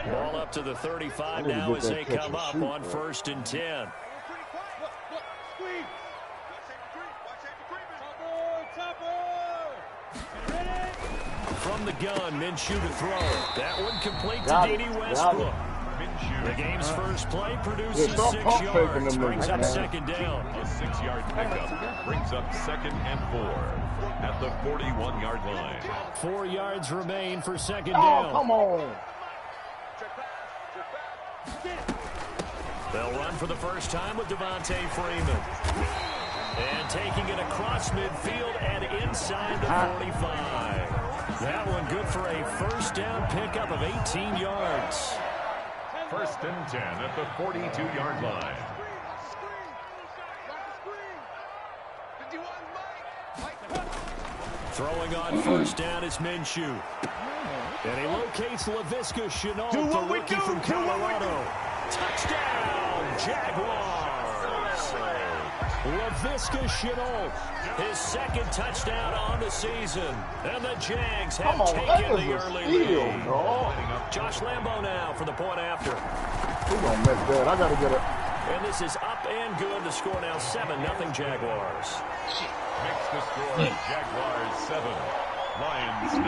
Ball up to the 35 now as they come up on 1st and 10. From the gun, Minshew to throw. That one complete to D.D. Westbrook. The game's first play produces 6 yards, brings up 2nd down. A 6-yard pickup brings up 2nd and 4 at the 41-yard line. 4 yards remain for 2nd down. Oh, come on. They'll run for the first time with Devontae Freeman. And taking it across midfield and inside the 45. That one good for a 1st down pickup of 18 yards. 1st and 10 at the 42-yard line. Throwing on 1st down is Minshew. And he locates Laviska Shenault, the rookie from Colorado. Touchdown, Jaguars! Laviska Shenault, his 2nd touchdown on the season. And the Jags have taken the early lead. Josh Lambo now for the point after. We're going to make that. I got to get it. And this is up and good. The score now 7-0 Jaguars. Makes the score Jaguars 7, Lions 0.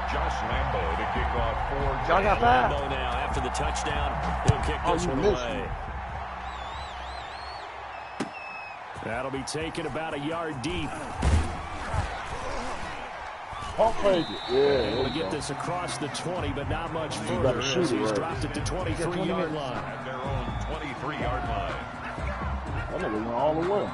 Josh Lambo to kick off for Lambo now after the touchdown. He'll kick this one away. That'll be taken about a yard deep. Pump fake it. Yeah. Able to get this across the 20, but not much further as he's dropped it to 23-yard line. At their own 23-yard line. That nigga went all the way.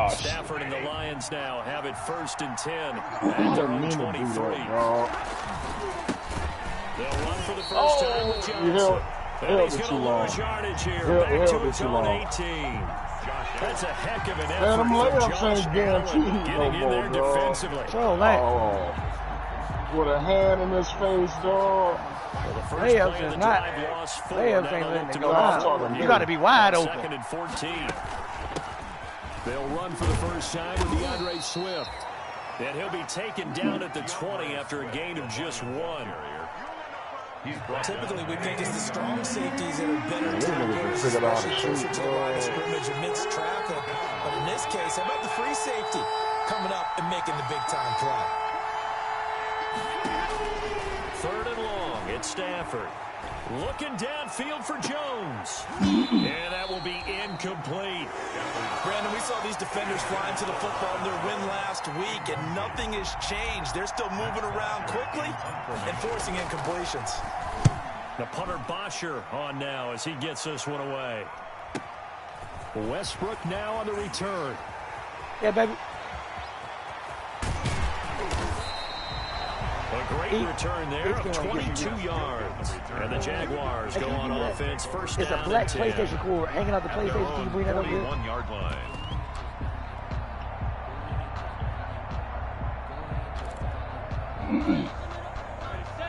Stafford and the Lions now have it 1st and 10 at their own 23. They'll run for the first time with Johnson. And he's going to lose yardage here. Back to his own 18. That's a heck of an effort for Josh Allen getting in there defensively. With a hand in his face, dog. Well, the first play of the drive lost 4. Now look to go on. You got to be wide open. 2nd and 14. They'll run for the first time with DeAndre Swift. And he'll be taken down at the 20 after a gain of just 1. Typically, we think it's the strong safeties that are better tacklers, especially closer to the line of scrimmage amidst traffic. But in this case, how about the free safety coming up and making the big-time play? 3rd and long. It's Stafford. Looking downfield for Jones. And that will be incomplete. Brandon, we saw these defenders flying to the football in their win last week, and nothing has changed. They're still moving around quickly and forcing incompletions. The punter Bosher on now as he gets this one away. Westbrook now on the return. Yeah, baby. A great return there of 22 yards. And the Jaguars go on offense 1st down. It's a black PlayStation cord hanging out the PlayStation. Can you bring that up here? 41-yard line.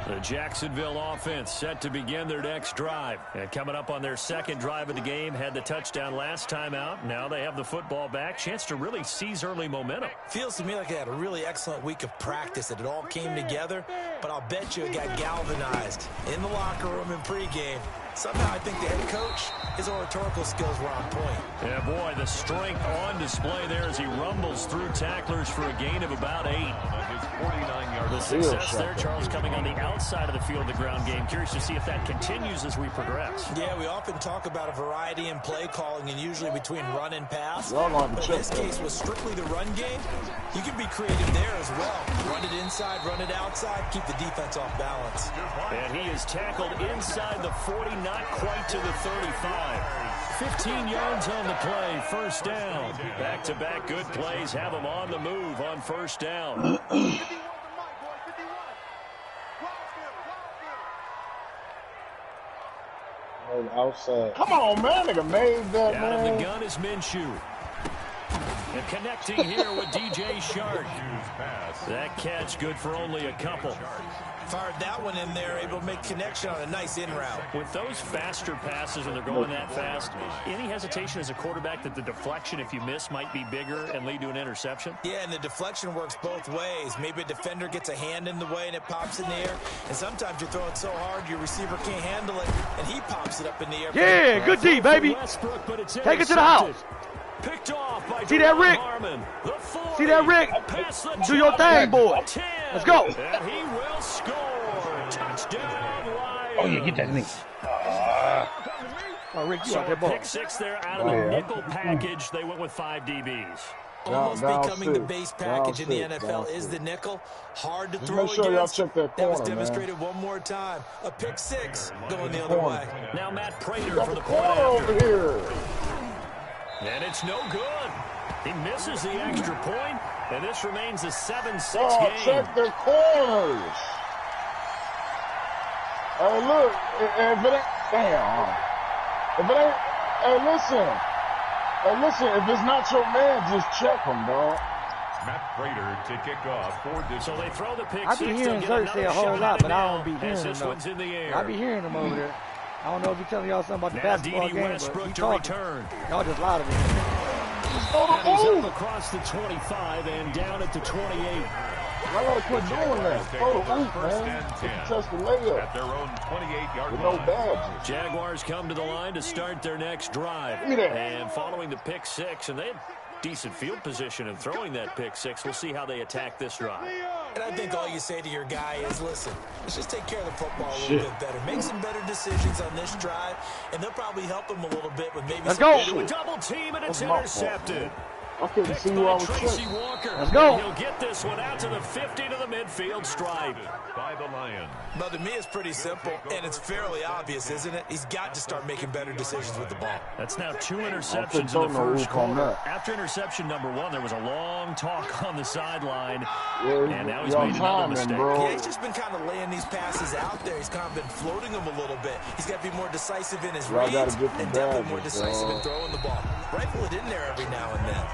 The Jacksonville offense set to begin their next drive. And coming up on their 2nd drive of the game, had the touchdown last time out. Now they have the football back. Chance to really seize early momentum. Feels to me like they had a really excellent week of practice, that it all came together. But I'll bet you it got galvanized in the locker room in pregame. Somehow I think the head coach, his oratorical skills were on point. Yeah, boy, the strength on display there as he rumbles through tacklers for a gain of about 8. His 49-yard The success there, Charles, coming on the outside of the field, the ground game. Curious to see if that continues as we progress. Yeah, we often talk about a variety in play calling and usually between run and pass. But in this case, with strictly the run game, you can be creative there as well. Run it inside, run it outside, keep the defense off balance. And he is tackled inside the 40, not quite to the 35. 15 yards on the play, 1st down. Back-to-back good plays have him on the move on 1st down. Outside. Come on, man. Nigga made that, Out man. of the gun is Minshew. And connecting here with DJ Shark. That catch good for only a couple. Fired that one in there, able to make connection on a nice in route. With those faster passes and they're going that fast, any hesitation as a quarterback that the deflection, if you miss, might be bigger and lead to an interception? Yeah, and the deflection works both ways. Maybe a defender gets a hand in the way and it pops in the air. And sometimes you throw it so hard your receiver can't handle it, and he pops it up in the air. Yeah, good D, baby. Take it to the house. Picked off by See that, Rick? See that, Rick? Do your thing, boy. Let's go. And he will score. Touchdown, Lions. Oh, yeah, get that nigga. Oh, Rick, you out there, boy. Pick six there out of the nickel package. They went with 5 DBs. Almost becoming the base package in the NFL is the nickel. Hard to throw Make sure y'all against. check that That was corner, demonstrated one more time. A pick six going the other way. Now Matt Prater Got for the the point corner over after. here. And it's no good. He misses the extra point, and this remains a 7-6 Oh, game. check the corners. Hey, look, if it ain't, damn. If it ain't, hey, listen, if it's not your man, just check him, dog. Matt Prater to kick off for this. So they throw the pick I six. be They'll hearing get Zert say a another whole shot lot, at but it I now don't be hearing as him, this though. one's in the air. I be hearing him over there. I don't know if he's telling y'all something about the Now basketball D.D. game, but Westbrook he's to talking. return. Y'all just lie to me. And he's up across the 25 and down at the 28. I gotta quit doing that. Throw the hoop, man. Touch the layup. At their own 28-yard With no line. badges. Jaguars come to the line to start their next drive. Give me that. And following the pick six, and they had decent field position in throwing that pick six. We'll see how they attack this drive. And I think all you say to your guy is, listen, let's just take care of the football a little bit better. Make some better decisions on this drive, and they'll probably help him a little bit with maybe Let's some go. Into a double team, and it's That's my fault, intercepted. I couldn't Picked see who I by was Tracy checking. Walker. Let's go. He'll get this one out to the 50 to the midfield stripe. By the Lions. But to me, it's pretty simple, and it's fairly obvious, isn't it? He's got to start making better decisions with the ball. That's now 2 couldn't interceptions in throw the no first hoop on quarter. that. After interception number 1, there was a long talk on the sideline. Yeah, And now he's y'all made another timing, mistake. bro. Yeah, he's just been kind of laying these passes out there. He's kind of been floating them a little bit. He's got to be more decisive in his Y'all gotta reads get the and definitely more badges, decisive in dog. throwing the ball. Rifle it in there every now and then.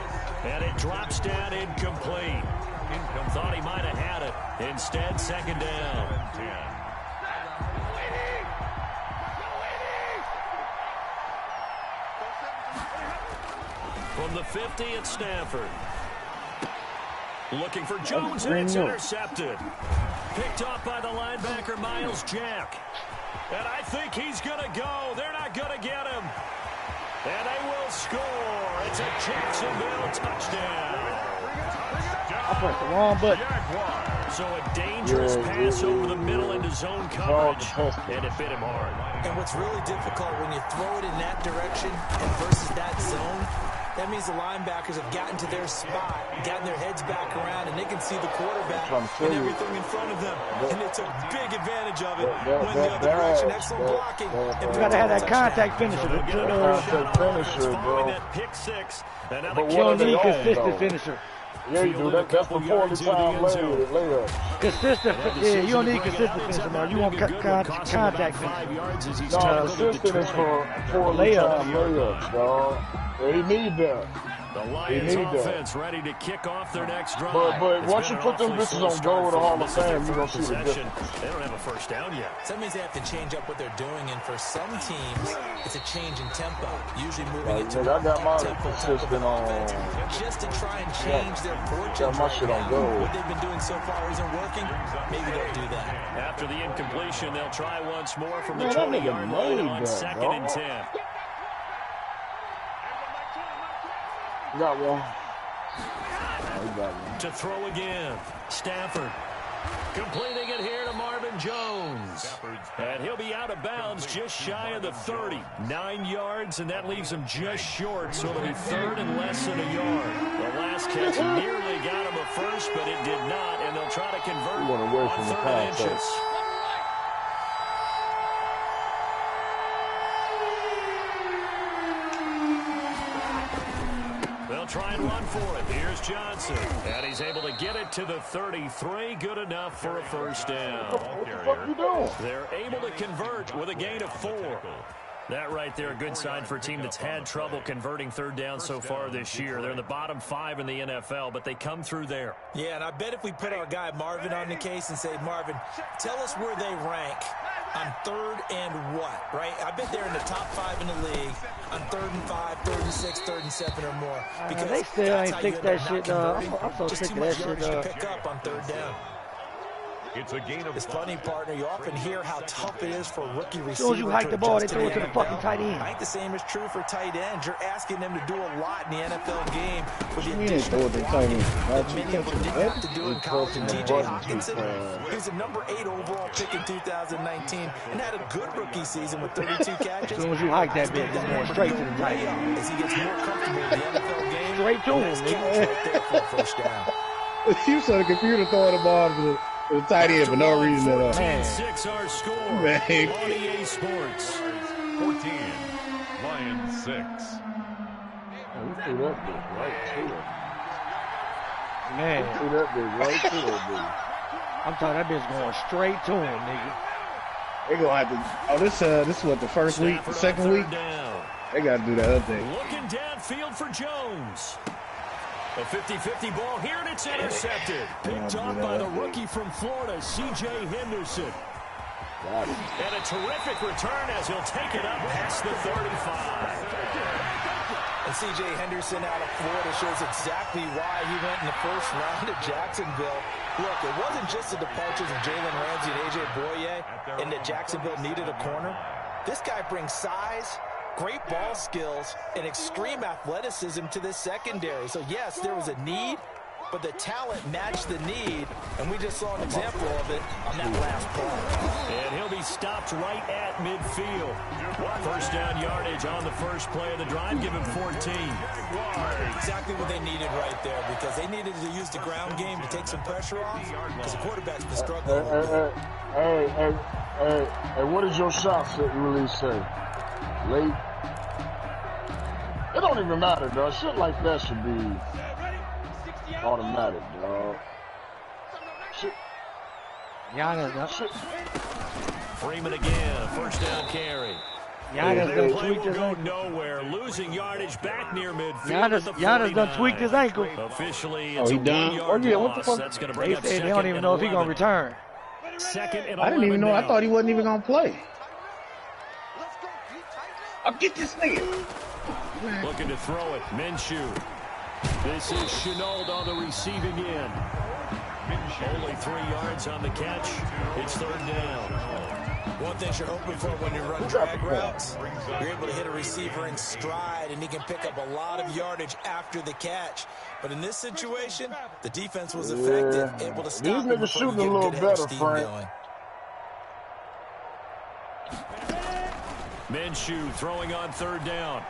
And it drops down incomplete. Thought he might have had it. Instead, second down. 10. From the 50 at Stanford. Looking for Jones, and it's intercepted. Picked off by the linebacker, Miles Jack. And I think he's going to go. They're not going to get him. And they will score. It's a Jacksonville touchdown. I pressed the wrong button. So a dangerous pass over the middle into zone coverage, contested. and it bit him hard. And what's really difficult when you throw it in that direction and versus that zone, that means the linebackers have gotten to their spot, gotten their heads back around, and they can see the quarterback I'm trying to and tell you. everything in front of them. And it's a big advantage of it. That- When the other direction, excellent blocking. You You gotta have that contact finisher. They'll get The, another That's shot a on offense finisher, following bro. that pick six. And now But the you don't what are they need on, consistent though? finisher. Yeah, you do. That's the 40-time layup. Consistent, yeah, you don't need consistent finisher, man. You want contact finisher. 5 yards as he's No, tackled at the consistent is 20. for layup. layups, dog. Yeah, he need that. The Lions need that. offense ready to kick off their next drive. But It's once been you an put them awfully bitches slow on start goal to for Hall them. of This is their Fame, you gonna first see the possession. difference. They don't have a first down yet. So that means they have to change up what they're doing, and for some teams, it's a change in tempo, usually moving it to Nigga, I got my tempo of consistent on. offense, just to try and change their fortunes. Got my right shit on now. goal. What they've been doing so far isn't working. Maybe they'll do that. After the incompletion, they'll try once more from the Man, that 20-yard nigga line made on that, second and dog. 10. Got one. Oh, he got one. To throw again, Stafford. Completing it here to Marvin Jones. And he'll be out of bounds just shy of the 30. 9 yards, and that leaves him just short, so it'll be third and less than a yard. The last catch nearly got him a first, but it did not, and they'll try to convert He went away on from the third and contact. inches. They'll try and run for it. Here's Johnson. And he's able to get it to the 33. Good enough for a first down. What the fuck you doing? They're able to convert with a gain of 4. That right there, a good sign for a team that's had trouble converting third down so far this year. They're in the bottom 5 in the NFL, but they come through there. Yeah, and I bet if we put our guy Marvin on the case and say, Marvin, tell us where they rank on third and what, right? I bet they're in the top 5 in the league on 3rd and 5, 3rd and 6, 3rd and 7 or more. Because they still ain't fixed that shit. I'm so just sick too of that much shit. yardage to pick up on 3rd down. It's a gain of It's funny, partner. You often hear how tough it is for a rookie receiver. As soon as you hike the ball, they throw it to the NFL. fucking tight end. I think the same is true for tight ends. You're asking them to do a lot in the NFL game with the You ain't additional throw it to tight end. that many of them didn't have to do in college. And Pressing T.J. the button Hawkinson, too fast. he was a number 8 overall pick in 2019 and had a good rookie season with 32 catches. As soon as you hike that bitch, it's going straight to the tight end. As he gets more comfortable in the NFL game, Straight to him, nice nigga. catch right there for a first down. You saw the computer throwing the ball to the tight end for no reason at all. 14-6 our score Man. on EA Sports. 14, Lions 6. He threw that bitch right to him. Man, He threw that bitch right to him, I'm telling you, that bitch going straight to him, nigga. They gonna have to. Oh, this is what the first week, the second week. Down. They gotta do that update. Looking downfield for Jones. A 50-50 ball here, and it's intercepted. Picked off by the rookie from Florida, C.J. Henderson. Got it. And a terrific return as he'll take it up past the 35. And C.J. Henderson out of Florida shows exactly why he went in the first round of Jacksonville. Look, it wasn't just the departures of Jalen Ramsey and A.J. Boye and that Jacksonville needed a corner. This guy brings size, great ball skills, and extreme athleticism to this secondary. So, yes, there was a need, but the talent matched the need, and we just saw an example of it on that last play. And he'll be stopped right at midfield. First down yardage on the first play of the drive. Give him 14. Exactly what they needed right there, because they needed to use the ground game to take some pressure off, because the quarterback's been struggling. Hey, what does your shot release say? Late? It don't even matter, dog. Shit like that should be automatic, dog. Shit. Giannis, Freeman again, a first down carry. Giannis Their done play tweaked will his go ankle. nowhere, losing yardage back near midfield. Giannis done tweaked his ankle. Officially, it's he a done? 1-yard Yeah, what the loss. fuck? That's going to bring They up said they second don't even and know if he's going to 11. return. Second and 11 I didn't even know. I now. thought he wasn't even gonna play. I'll get this nigga. Looking to throw it. Minshew. This is Chenault on the receiving end. Only 3 yards on the catch. It's third down. One thing you're hoping for when you run drag routes, you're able to hit a receiver in stride, and he can pick up a lot of yardage after the catch. But in this situation, the defense was effective, able to stop These him niggas before he shooting a get little good head of better, steam Frank. going. Minshew throwing on third down.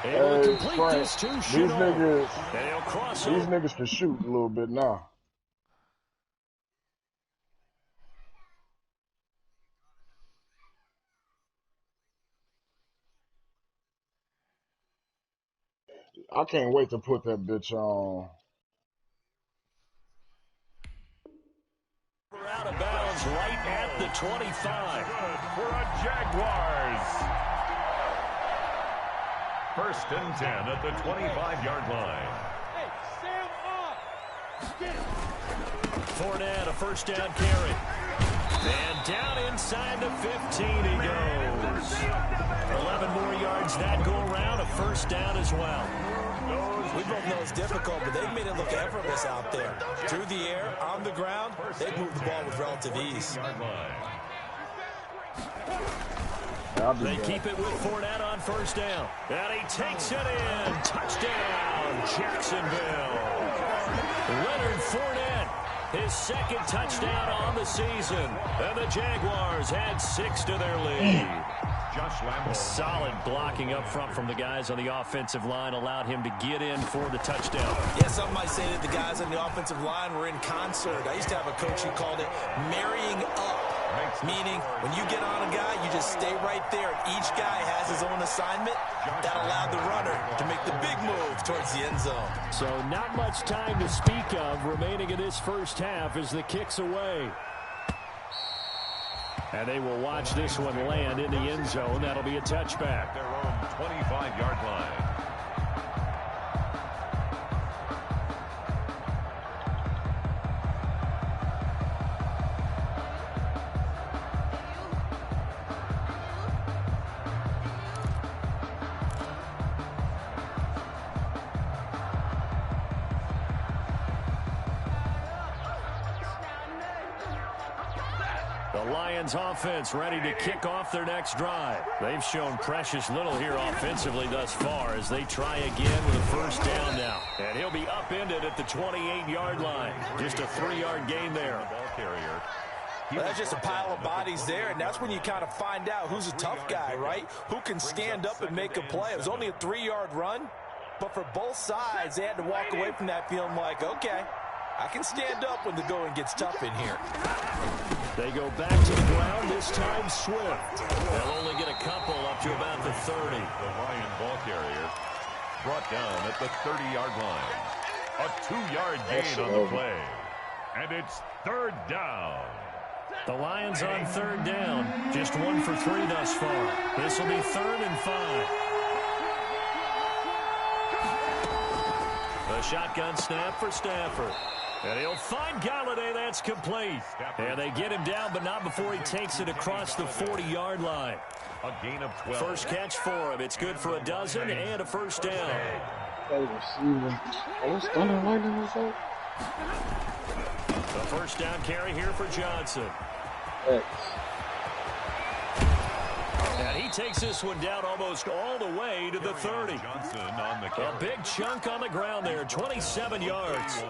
And Hey, will complete Frank, this to these Chenault. And he'll cross these over. niggas can shoot a little bit now. I can't wait to put that bitch on. We're out of bounds right at the 25. For a Jaguars. First and 10 at the 25-yard line. Fournette, a first down carry. And down inside the 15 he goes. 11 more yards that go around, a first down as well. We both know it's difficult, but they've made it look effortless out there. Through the air, on the ground, they've moved the ball with relative ease. They keep it with Fournette on first down. And he takes it in. Touchdown, Jacksonville. Leonard Fournette, his second touchdown on the season. And the Jaguars add 6 to their lead. Solid blocking up front from the guys on the offensive line allowed him to get in for the touchdown. Yeah, some might say that the guys on the offensive line were in concert. I used to have a coach who called it marrying up. Meaning, when you get on a guy, you just stay right there. And each guy has his own assignment. That allowed the runner to make the big move towards the end zone. So not much time to speak of remaining in this first half as the kick's away. And they will watch this one land in the end zone. That'll be a touchback. Their own 25-yard line. The Lions offense ready to kick off their next drive. They've shown precious little here offensively thus far as they try again with a first down now. And he'll be upended at the 28-yard line. Just a 3-yard gain there. Ball carrier. Well, that's just a pile of bodies there, and that's when you kind of find out who's a tough guy, right? Who can stand up and make a play. It was only a 3-yard run, but for both sides, they had to walk away from that feeling like, okay, I can stand up when the going gets tough in here. They go back to the ground, this time Swift. They'll only get a couple up to about the 30. The Lion ball carrier brought down at the 30-yard line. A 2-yard gain on the play. And it's third down. The Lions on third down. Just 1 for 3 thus far. This will be 3rd and 5. A shotgun snap for Stafford. And he'll find Galladay. That's complete. And they get him down, but not before he takes it across the 40-yard line. A gain of 12. First catch for him. It's good for a dozen and a first down. The first down carry here for Johnson. And he takes this one down almost all the way to the 30. Johnson on the A big chunk on the ground there, 27 yards.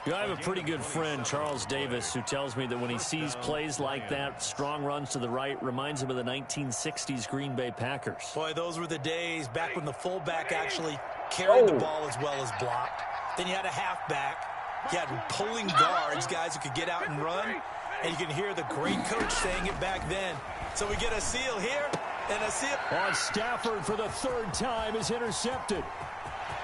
I have a pretty good friend, Charles Davis, who tells me that when he sees plays like that, strong runs to the right, reminds him of the 1960s Green Bay Packers. Boy, those were the days back when the fullback actually carried the ball as well as blocked. Then you had a halfback. You had pulling guards, guys who could get out and run. And you can hear the great coach saying it back then. So we get a seal here and a seal. On Stafford for the 3rd time is intercepted.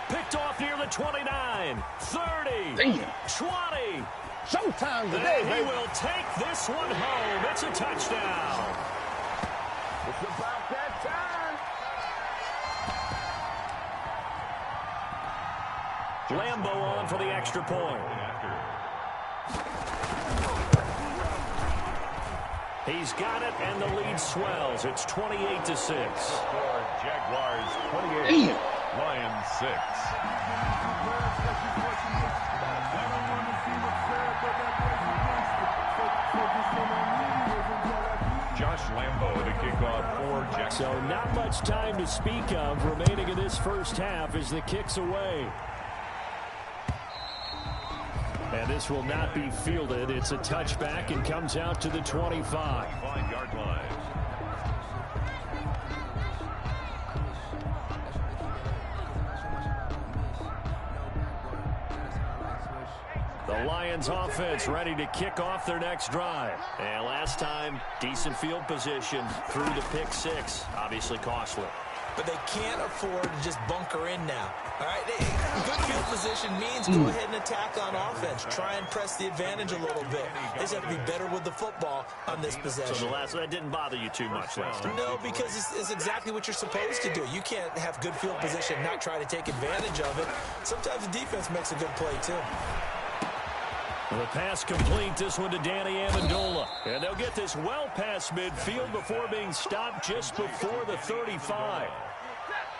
Picked off near the 29, 30, Damn. 20. Showtime today, And he will take this one home. It's a touchdown. It's about that time. Lambo on for the extra point. He's got it, and the lead swells. It's 28-6. Jaguars 28. Damn. Lions 6. Josh Lambo to kick off for Jacksonville. So not much time to speak of remaining in this first half as the kick's away. And this will not be fielded. It's a touchback and comes out to the 25. 5-yard line. The Lions offense ready to kick off their next drive. And last time, decent field position through the pick 6. Obviously costly. But they can't afford to just bunker in now. All right, good field position means go ahead and attack on offense. Try and press the advantage a little bit. They just have to be better with the football on this possession. So that didn't bother you too much last time? No, because it's exactly what you're supposed to do. You can't have good field position and not try to take advantage of it. Sometimes the defense makes a good play, too. The pass complete, this one to Danny Amendola. And they'll get this well past midfield before being stopped just before the 35.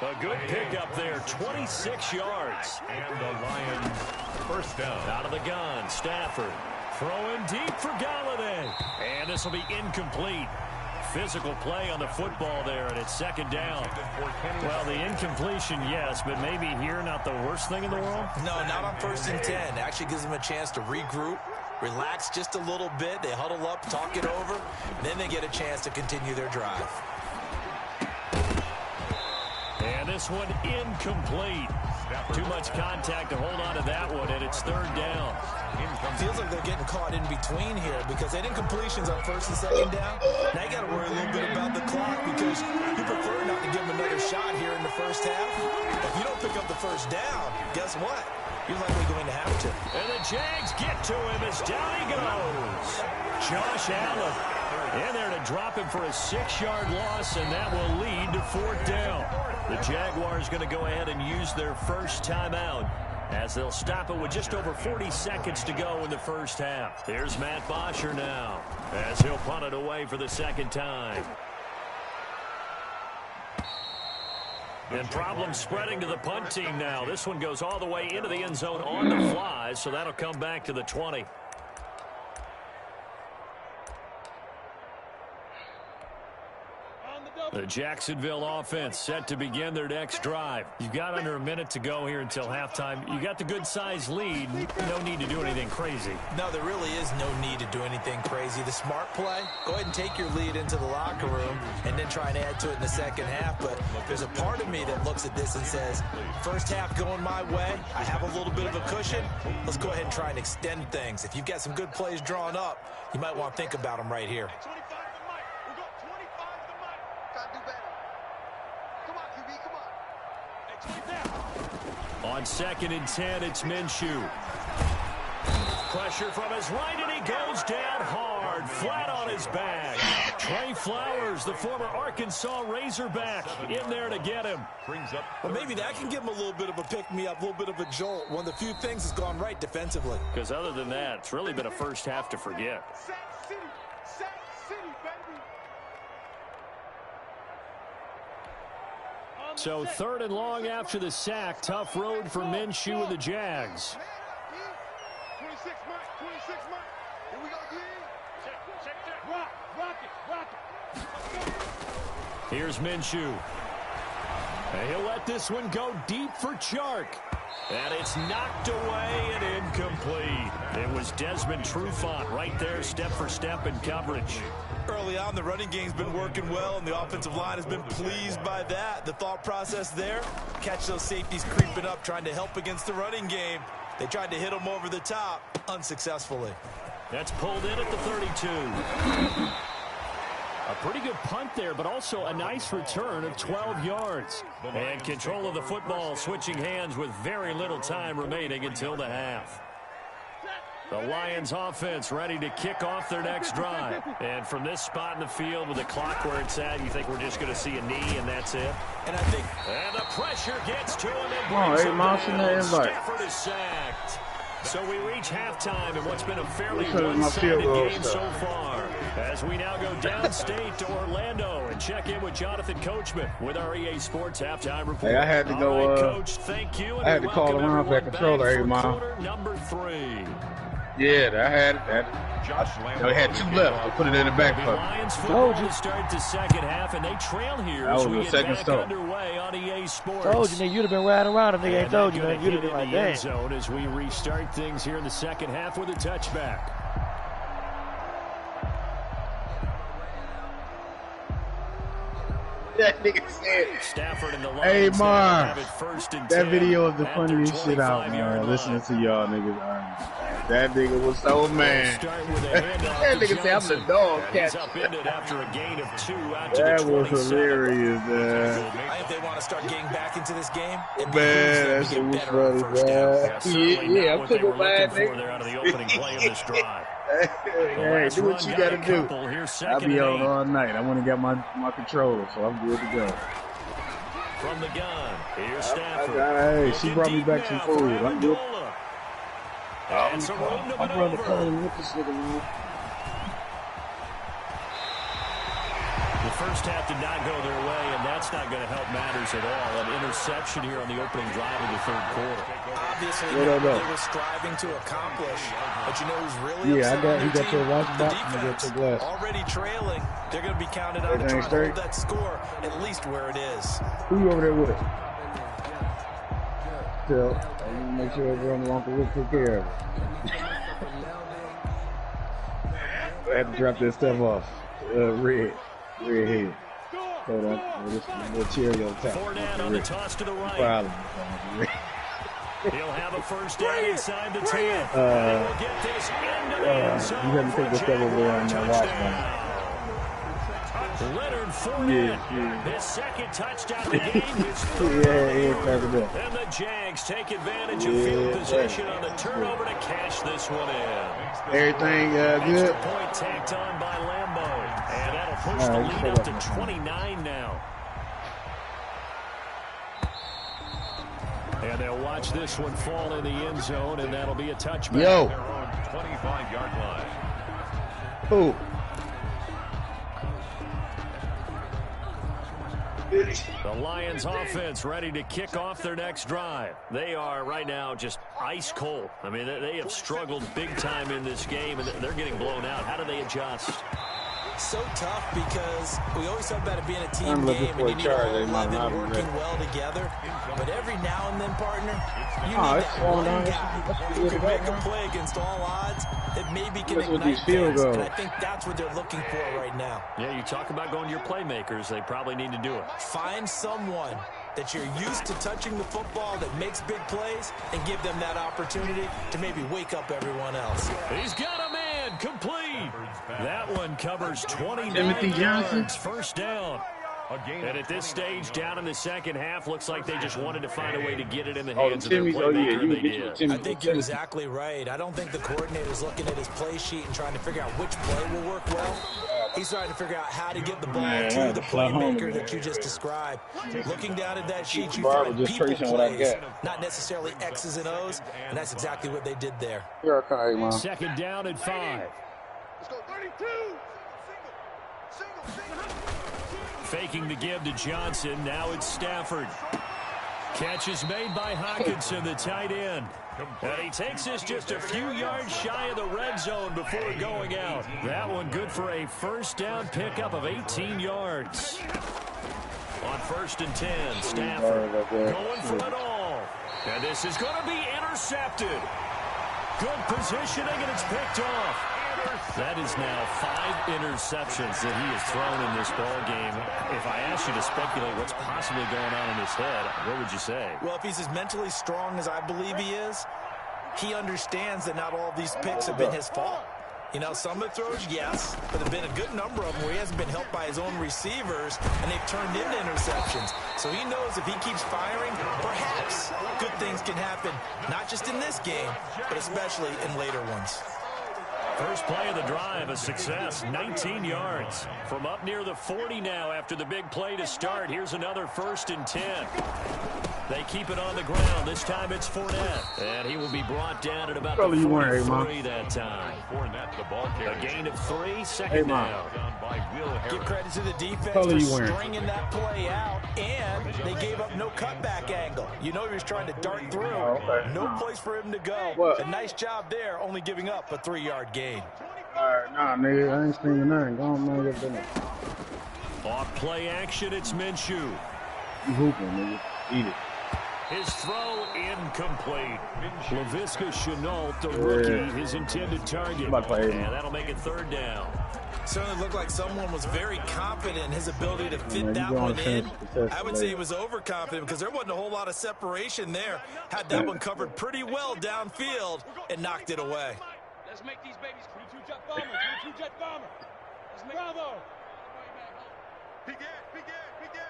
A good pickup there, 26 yards. And the Lions first down. Out of the gun, Stafford. Throwing deep for Galladay. And this will be incomplete. Physical play on the football there, and it's 2nd down. Well, the incompletion, yes, but maybe here not the worst thing in the world? No, not on 1st and 10. Actually gives them a chance to regroup, relax just a little bit. They huddle up, talk it over, and then they get a chance to continue their drive. And this one incomplete. Too much contact to hold on to that one, and it's 3rd down. Feels like they're getting caught in between here because they did incompletions on 1st and 2nd down. Now you got to worry a little bit about the clock because you prefer not to give them another shot here in the first half. If you don't pick up the first down, guess what? You're likely going to have to. And the Jags get to him as down he goes. Josh Allen. In there to drop him for a 6-yard loss, and that will lead to 4th down. The Jaguars going to go ahead and use their first timeout as they'll stop it with just over 40 seconds to go in the first half. Here's Matt Bosher now as he'll punt it away for the 2nd time. And problems spreading to the punt team now. This one goes all the way into the end zone on the fly, so that'll come back to the 20. The Jacksonville offense set to begin their next drive. You've got under a minute to go here until halftime. You got the good-sized lead. No need to do anything crazy. No, there really is no need to do anything crazy. The smart play, go ahead and take your lead into the locker room and then try and add to it in the second half. But there's a part of me that looks at this and says, first half going my way, I have a little bit of a cushion. Let's go ahead and try and extend things. If you've got some good plays drawn up, you might want to think about them right here. On 2nd and 10, it's Minshew. Pressure from his right, and he goes down hard, flat on his back. Trey Flowers, the former Arkansas Razorback, in there to get him. Well, maybe that can give him a little bit of a pick-me-up, a little bit of a jolt. One of the few things that's gone right defensively. Because other than that, it's really been a first half to forget. So 3rd and long after the sack. Tough road for Minshew and the Jags. 26, Mike. 26, Mike. Here we go, Rock it. Here's Minshew. And he'll let this one go deep for Chark. And it's knocked away and incomplete. It was Desmond Trufant right there, step for step in coverage. Early on, the running game's been working well, and the offensive line has been pleased by that. The thought process there, catch those safeties creeping up, trying to help against the running game. They tried to hit them over the top, unsuccessfully. That's pulled in at the 32. A pretty good punt there, but also a nice return of 12 yards. And control of the football switching hands with very little time remaining until the half. The Lions offense ready to kick off their next drive. And from this spot in the field with the clock where it's at, you think we're just going to see a knee and that's it? And I think... And the pressure gets to him and Come on, 8 miles in the invite. Stafford is sacked. So we reach halftime in what's been a fairly one-sided game so far. As we now go downstate to Orlando and check in with Jonathan Coachman with our EA Sports Halftime Report. Hey, I had to go, right, Coach, thank you. I had to call around for that controller, 8 Mile. Number 3. Yeah, I had it. I had 2 left. I put it in the back pocket. Lions football to start the second half, and they trail here as we get back underway on EA Sports. Told you, nigga, you'd have been riding around if they ain't told you, man. You'd have been like, damn. Zone as we restart things here in the second half with a touchback. That nigga said, Stafford and the Lions hey, Mar, that video is the funniest shit out, man. Listening to y'all niggas. That nigga was so mad. That nigga said, I'm the dog catcher. That was hilarious, man. I think they want to start getting back into this game. Man, that shit was funny, man. Yeah, I'm taking mad, nigga. Out of the opening play of this drive. Hey, do what you gotta do. I'll be on all night. I want to get my controller, so I'm good to go. From the gun, here's Stafford. Hey, she brought me back some food. I'm good. I'm brother calling with this nigga, man. The first half did not go their way, and that's not going to help matters at all. An interception here on the opening drive of the third quarter. Obviously, they were striving to accomplish, but you know who's really upset? He got your watch back. I'm going to get your glass. Already trailing. They're going to be counted on to try to hold that score at least where it is. Who you over there with? Still, I need to make sure everyone wants to take care of it. I have to drop that stuff off. Red head. Hold on. This little cherry on top. Fournette on the toss to the right. He'll have a first down inside the 10. We'll get this into the end zone. You have to take this stuff over there on the watch, man. Leonard Fournette, his second touchdown of the game, his third. And the Jags take advantage of field position on the turnover to cash this one in. Everything good. Extra point tacked on by Lambeau, and that'll push the lead up to 29 now. And they'll watch this one fall in the end zone, and that'll be a touchback. Yo. 25-yard line. Who? The Lions offense ready to kick off their next drive. They are right now just ice cold. I mean, they have struggled big time in this game, and they're getting blown out. How do they adjust? So tough because we always talk about it being a team game and you need all 11 working well together. But every now and then, partner, you need that one guy who can make a play against all odds that maybe can ignite things. And I think that's what they're looking for right now. Yeah, you talk about going to your playmakers. They probably need to do it. Find someone that you're used to touching the football that makes big plays and give them that opportunity to maybe wake up everyone else. He's got a man complete. That one covers 29 yards, first down. And at this stage, down in the second half, looks like they just wanted to find a way to get it in the hands of their playmaker, and they did. I think you're exactly right. I don't think the coordinator's looking at his play sheet and trying to figure out which play will work well. He's trying to figure out how to get the ball to the playmaker that you just described. Looking down at that sheet, you find people plays, not necessarily X's and O's, and that's exactly what they did there. Second down and 5. Let's go 32. Faking the give to Johnson. Now it's Stafford. Catch is made by Hawkinson, the tight end. And he takes this just a few yards shy of the red zone before going out. That one good for a first down pickup of 18 yards. On 1st and 10, Stafford going for it all. And this is going to be intercepted. Good positioning, and it's picked off. That is now 5 interceptions that he has thrown in this ball game. If I asked you to speculate what's possibly going on in his head, what would you say? Well, if he's as mentally strong as I believe he is, he understands that not all of these picks have been his fault. You know, some of the throws, yes, but there have been a good number of them where he hasn't been helped by his own receivers, and they've turned into interceptions. So he knows if he keeps firing, perhaps good things can happen, not just in this game, but especially in later ones. First play of the drive, a success, 19 yards. From up near the 40 now after the big play to start. Here's another 1st and 10. They keep it on the ground. This time it's Fournette. And he will be brought down at about the 43 that time. A gain of 3, second down. Give credit to the defense for stringing that play out, and they gave up no cutback angle. You know he was trying to dart through. No place for him to go. A nice job there, only giving up a 3-yard gain. All right, nah, nigga, I ain't screaming nothing. Go on, man, get done. Off play action, it's Minshew. You hooping, nigga. Eat it. His throw incomplete. Laviska Shenault, the rookie, his intended target. And that'll make it 3rd down. Certainly looked like someone was very confident in his ability to fit that one in. I would say he was overconfident because there wasn't a whole lot of separation there. Had that one covered pretty well downfield and knocked it away. Let's make these babies 22-jet bomber, 22-jet bomber. Let's make bravo. Big edge, big edge, big edge.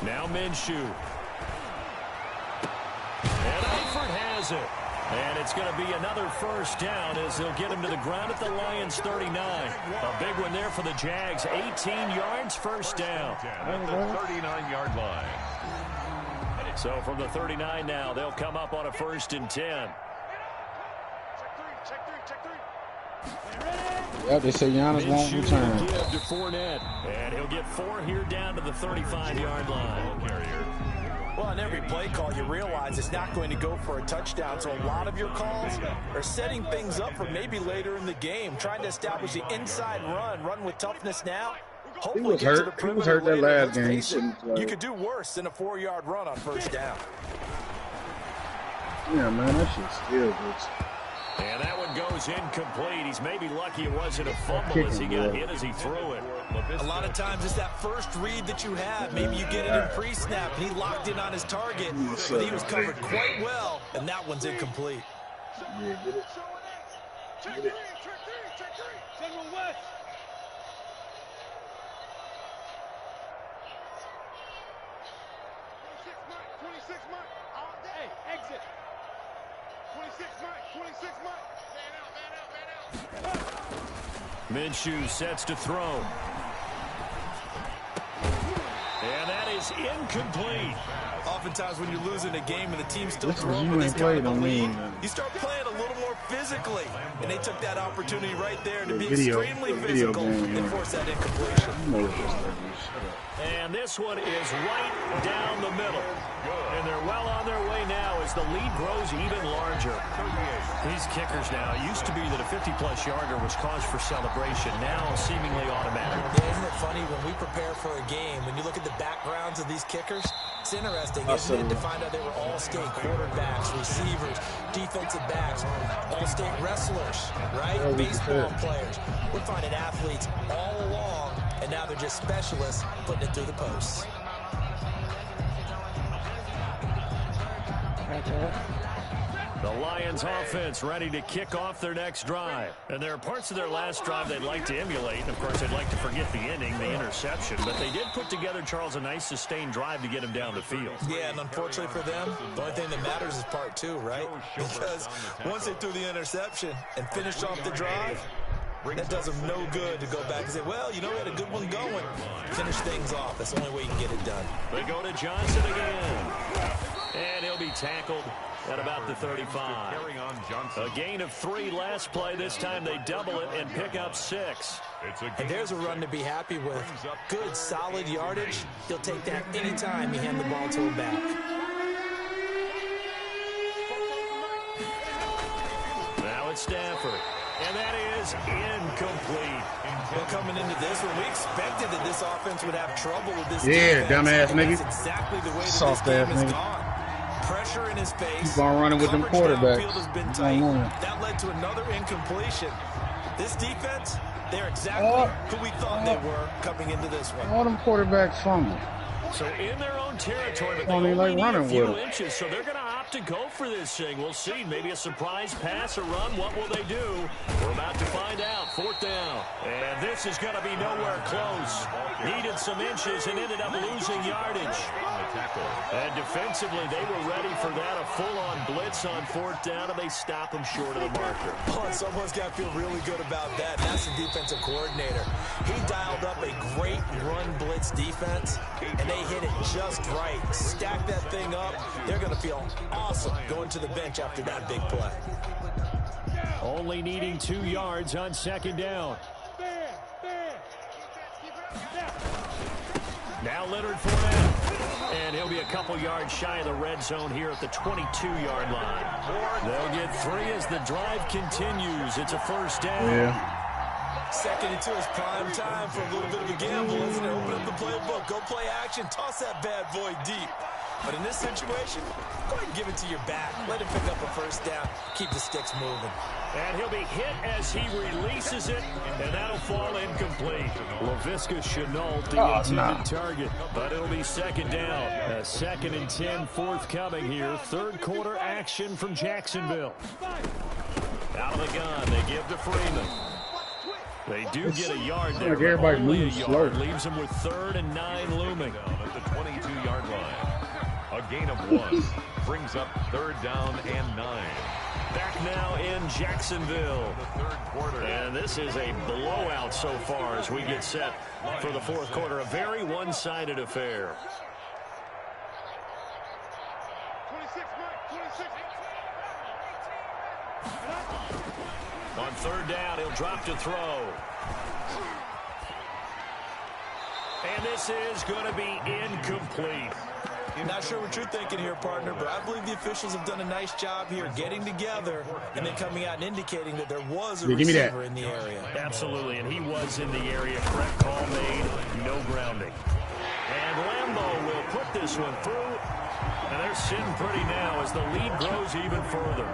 Now Minshew. And Eifert has it. And it's going to be another first down as they'll get him to the ground at the Lions 39. A big one there for the Jags. 18 yards, first down. At the 39-yard line. So from the 39 now, they'll come up on a 1st and 10. Yeah, they say Giannis won't return. Give to Fournette, and he'll get 4 here down to the 35-yard line. Well, on every play call, you realize it's not going to go for a touchdown, so a lot of your calls are setting things up for maybe later in the game, trying to establish the inside run with toughness now. Hopefully get to the perimeter. He was hurt that last game. You could do worse than a 4-yard run on first down. Yeah, man, that shit's still good. And that one goes incomplete. He's maybe lucky it wasn't a fumble as he got hit as he threw it. A lot of times it's that first read that you have. Maybe you get it in pre-snap, and he locked in on his target, but he was covered quite well, and that one's incomplete. Yeah, get it. Get it. General West. 26 Mike. All day. Exit. 26 Mike. 26 Mike. Man out. Minshew sets to throw. And that is incomplete. Oftentimes when you're losing a game and the team's still throwing with this kind of a lead, you start playing a little more physically. And they took that opportunity right there to be extremely physical and force that incompletion. And this one is right down the middle. And they're well on their way now as the lead grows even larger. These kickers now, it used to be that a 50-plus yarder was cause for celebration. Now seemingly automatic. Yeah, isn't it funny when we prepare for a game, when you look at the backgrounds of these kickers, it's interesting, isn't it, to find out they were all-state quarterbacks, receivers, defensive backs, all-state wrestlers, right? Baseball players. We're finding athletes all along, and now they're just specialists putting it through the posts. The Lions offense ready to kick off their next drive. And there are parts of their last drive they'd like to emulate. Of course, they'd like to forget the ending, the interception. But they did put together, Charles, a nice sustained drive to get him down the field. Yeah, and unfortunately for them, the only thing that matters is part two, right? Because once they threw the interception and finished off the drive, that does them no good to go back and say, well, you know, we had a good one going. Finish things off. That's the only way you can get it done. They go to Johnson again. And he'll be tackled at about the 35. A gain of 3 last play. This time they double it and pick up 6. And there's a run to be happy with. Good, solid yardage. He'll take that anytime you hand the ball to him back. Now it's Stafford. And that is incomplete. Well, coming into this one, we expected that this offense would have trouble with this defense. Dumbass nigga. That's exactly the way Soft that this game nigga. has gone. Pressure in his face. Keep on running with them quarterbacks. Field has been tight. That led to another incompletion. This defense, they're exactly who we thought they were coming into this one. All them quarterbacks fumble. So in their own territory, but they only only like need a few with inches, so they're going to opt to go for this thing. We'll see. Maybe a surprise pass or run. What will they do? We're about to find out. 4th down. And this is going to be nowhere close. Needed some inches and ended up losing yardage. And defensively, they were ready for that. A full-on blitz on 4th down, and they stop them short of the marker. Oh, someone's got to feel really good about that. And that's the defensive coordinator. He dialed up a great run blitz defense, and they hit it just right. Stack that thing up. They're going to feel awesome going to the bench after that big play. Only needing 2 yards on 2nd down. Now Leonard Fournette. And he'll be a couple yards shy of the red zone here at the 22-yard line. They'll get 3 as the drive continues. It's a 1st down. Yeah. 2nd and 2 is prime time for a little bit of a gamble, isn't it? Open up the playbook, go play action, toss that bad boy deep. But in this situation, go ahead and give it to your back. Let him pick up a 1st down. Keep the sticks moving. And he'll be hit as he releases it, and that'll fall incomplete. LaVisca Chenault, the intended target, but it'll be 2nd down. A 2nd and 10 forthcoming here. 3rd quarter action from Jacksonville. Out of the gun, they give to Freeman. They do get a yard there, like everybody only a moves yard. slow. Leaves them with 3rd and 9 looming. At the 22-yard line. A gain of 1 brings up 3rd down and 9. Back now in Jacksonville. The 3rd quarter. And this is a blowout so far as we get set for the 4th quarter. A very one-sided affair. 26 Mike. 26. On 3rd down, he'll drop to throw. And this is going to be incomplete. Not sure what you're thinking here, partner, but I believe the officials have done a nice job here getting together and then coming out and indicating that there was a receiver in the area. Absolutely, and he was in the area. Correct call made, no grounding. And Lambeau will put this one through. And they're sitting pretty now as the lead grows even further.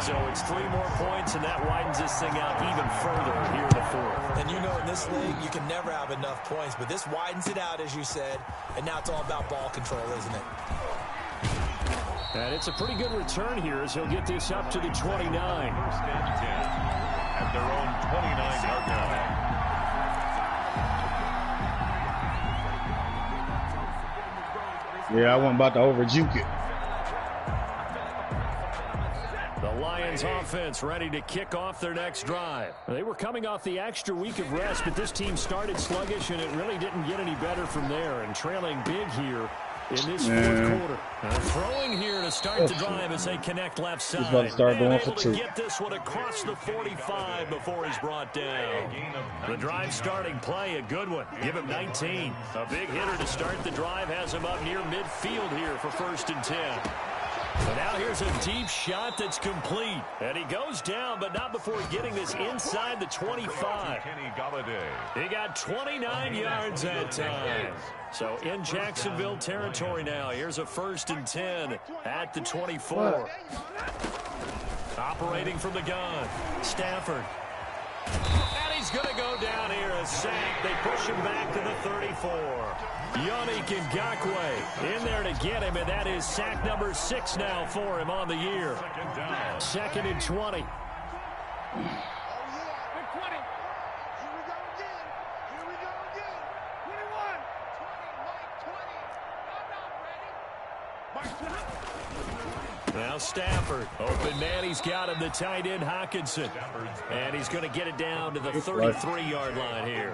So it's 3 more points, and that widens this thing out even further here in the 4th. And you know, in this league, you can never have enough points, but this widens it out, as you said, and now it's all about ball control, isn't it? And it's a pretty good return here as he'll get this up to the 29. 1st and 10 at their own 29-yard line. Yeah, I wasn't about to over-juke it. The Lions offense ready to kick off their next drive. They were coming off the extra week of rest, but this team started sluggish, and it really didn't get any better from there. And trailing big here in this fourth quarter. Throwing here to start the drive as they connect left side. He's about to start going for able two. to get this one across the 45 before he's brought down. The drive starting play, a good one. Give him 19. A big hitter to start the drive has him up near midfield here for 1st and 10. But now here's a deep shot that's complete. And he goes down, but not before getting this inside the 25. He got 29 yards that time. So in Jacksonville territory now. Here's a 1st and 10 at the 24. Operating from the gun. Stafford. And he's going to go down here. A sack. They push him back to the 34. Yannick Ngakoue in there to get him, and that is sack number 6 now for him on the year. 2nd and 20. Now Stafford, open man, he's got him, the tight end Hockenson. And he's going to get it down to the 33-yard line here.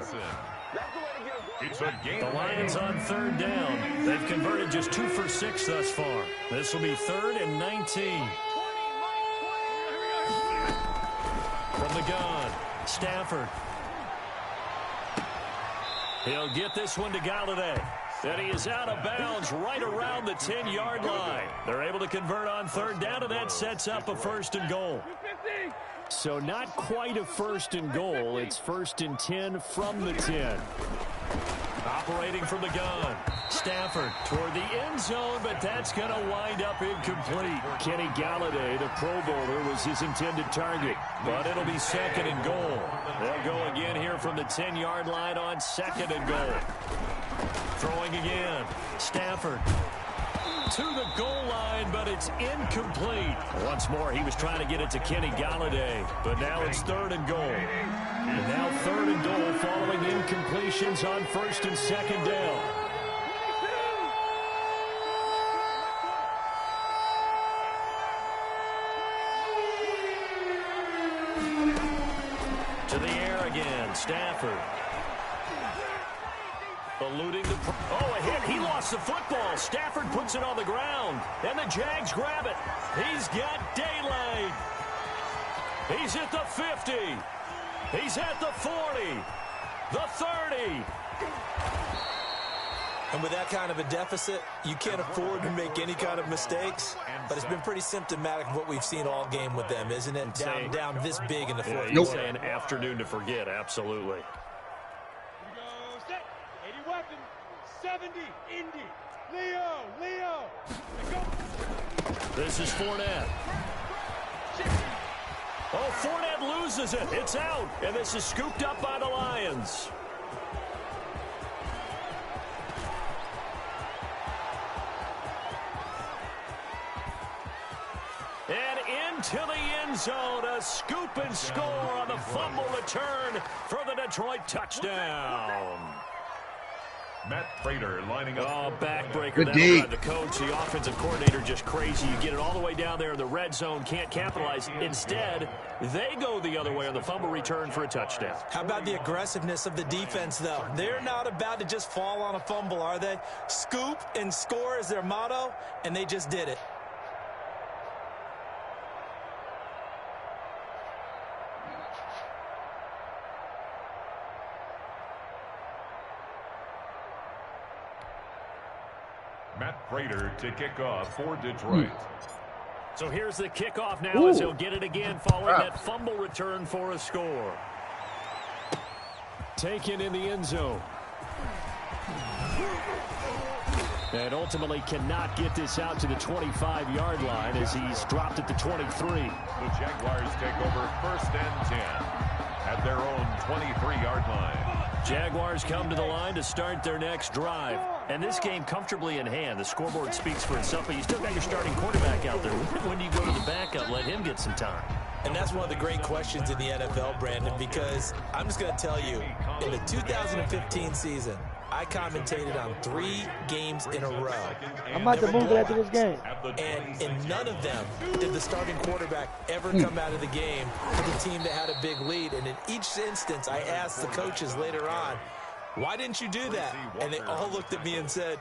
The Lions on 3rd down. They've converted just 2 for 6 thus far. This will be 3rd and 19. From the gun, Stafford. He'll get this one to Galladay. And he is out of bounds right around the 10-yard line. They're able to convert on 3rd down, and that sets up a 1st and goal. So not quite a 1st and goal. It's 1st and 10 from the 10. Operating from the gun. Stafford toward the end zone, but that's going to wind up incomplete. Kenny Galladay, the Pro Bowler, was his intended target. But it'll be 2nd and goal. They'll go again here from the 10-yard line on 2nd and goal. Throwing again. Stafford to the goal line, but it's incomplete. Once more, he was trying to get it to Kenny Galladay, but now it's 3rd and goal. And now 3rd and goal following incompletions on 1st and 2nd down. To the air again, Stafford. Eluding the... Oh, a hit. He lost the football. Stafford puts it on the ground. And the Jags grab it. He's got daylight. He's at the 50. He's at the 40. The 30. And with that kind of a deficit, you can't afford to make any kind of mistakes. But it's been pretty symptomatic of what we've seen all game with them, isn't it? Down this big in the fourth. Nope. An afternoon to forget, absolutely. 70, Indy, Leo. This is Fournette. Oh, Fournette loses it. It's out. And this is scooped up by the Lions. And into the end zone, a scoop and score on the fumble return for the Detroit touchdown. Matt Prater lining up. Oh, backbreaker. That'll drive the coach, the offensive coordinator, just crazy. You get it all the way down there in the red zone, can't capitalize. Instead, they go the other way on the fumble return for a touchdown. How about the aggressiveness of the defense, though? They're not about to just fall on a fumble, are they? Scoop and score is their motto, and they just did it. Matt Prater to kick off for Detroit. So here's the kickoff now as he'll get it again following that fumble return for a score. Taken in the end zone. And ultimately cannot get this out to the 25-yard line as he's dropped at the 23. The Jaguars take over 1st and 10 at their own 23-yard line. Jaguars come to the line to start their next drive. And this game comfortably in hand. The scoreboard speaks for itself, but you still got your starting quarterback out there. When do you go to the backup? Let him get some time. And that's one of the great questions in the NFL, Brandon, because I'm just going to tell you, in the 2015 season, I commentated on 3 games in a row. I'm about to move it after this game. And in none of them did the starting quarterback ever come out of the game for the team that had a big lead. And in each instance, I asked the coaches later on, why didn't you do that? And they all looked at me and said,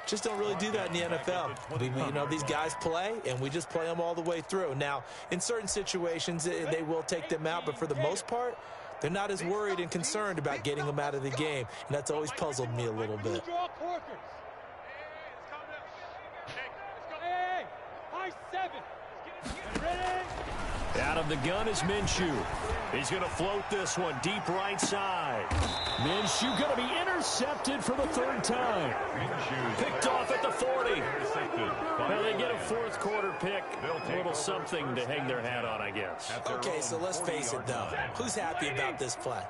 just don't really do that in the NFL. You know, these guys play, and we just play them all the way through. Now, in certain situations, they will take them out, but for the most part, they're not as worried and concerned about getting them out of the game, and that's always puzzled me a little bit. Out of the gun is Minshew. He's going to float this one deep right side. Minshew going to be intercepted for the 3rd time. Picked off at the 40. Well, they get a 4th quarter pick. A little something to hang their hat on, I guess. Okay, so let's face it, though. Who's happy about this play?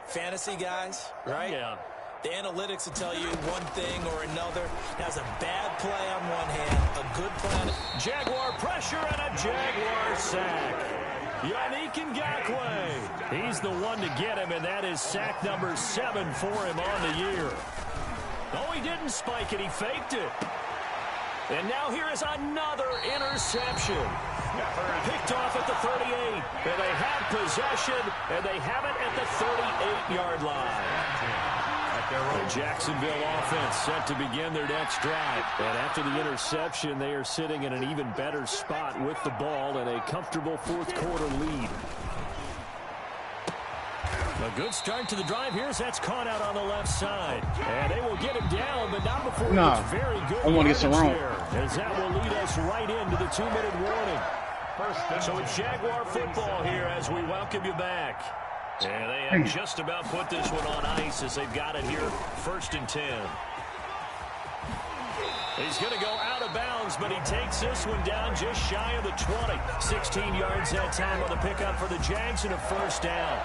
Fantasy guys, right? Yeah. The analytics will tell you one thing or another. That's a bad play on one hand, a good play. Jaguar pressure and a Jaguar sack. Yannick Ngakoue. He's the one to get him, and that is sack number 7 for him on the year. Oh, he didn't spike it. He faked it. And now here is another interception. Picked off at the 38. And they have possession, and they have it at the 38-yard line. The Jacksonville offense set to begin their next drive. And after the interception, they are sitting in an even better spot with the ball and a comfortable 4th quarter lead. A good start to the drive here as that's caught out on the left side. And they will get him down, but not before it's very good. I want to get some wrong. As that will lead us right into the 2-minute warning. So it's Jaguar football here as we welcome you back. And they have just about put this one on ice as they've got it here, 1st and 10. He's going to go out of bounds, but he takes this one down just shy of the 20. 16 yards that time on the pickup for the Jags and a 1st down.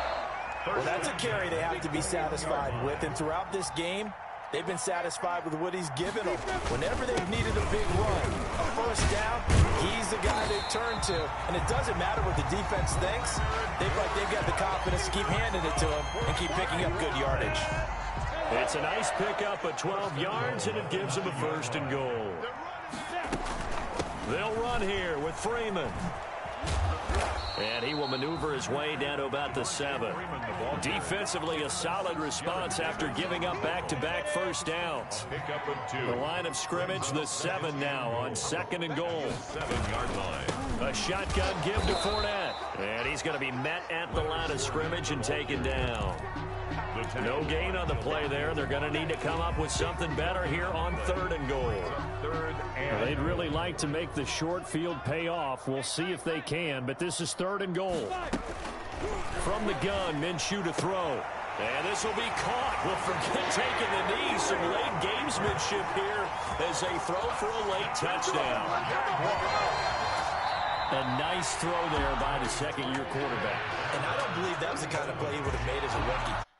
Well, that's a carry they have to be satisfied with. And throughout this game, they've been satisfied with what he's given them. Whenever they've needed a big run, a 1st down, he's the guy they turn to. And it doesn't matter what the defense thinks. They've got the confidence to keep handing it to him and keep picking up good yardage. It's a nice pickup of 12 yards, and it gives them a 1st and goal. They'll run here with Freeman. And he will maneuver his way down to about the 7. Defensively, a solid response after giving up back-to-back 1st downs. The line of scrimmage, the 7 now on 2nd and goal. 7-yard line. A shotgun give to Fournette. And he's going to be met at the line of scrimmage and taken down. No gain on the play there. They're going to need to come up with something better here on 3rd and goal. They'd really like to make the short field pay off. We'll see if they can, but this is 3rd and goal. From the gun, Minshew to throw. And this will be caught. We'll forget taking the knee. Some late gamesmanship here as they throw for a late touchdown. A nice throw there by the 2nd-year quarterback. And I don't believe that was the kind of play he would have made as a rookie.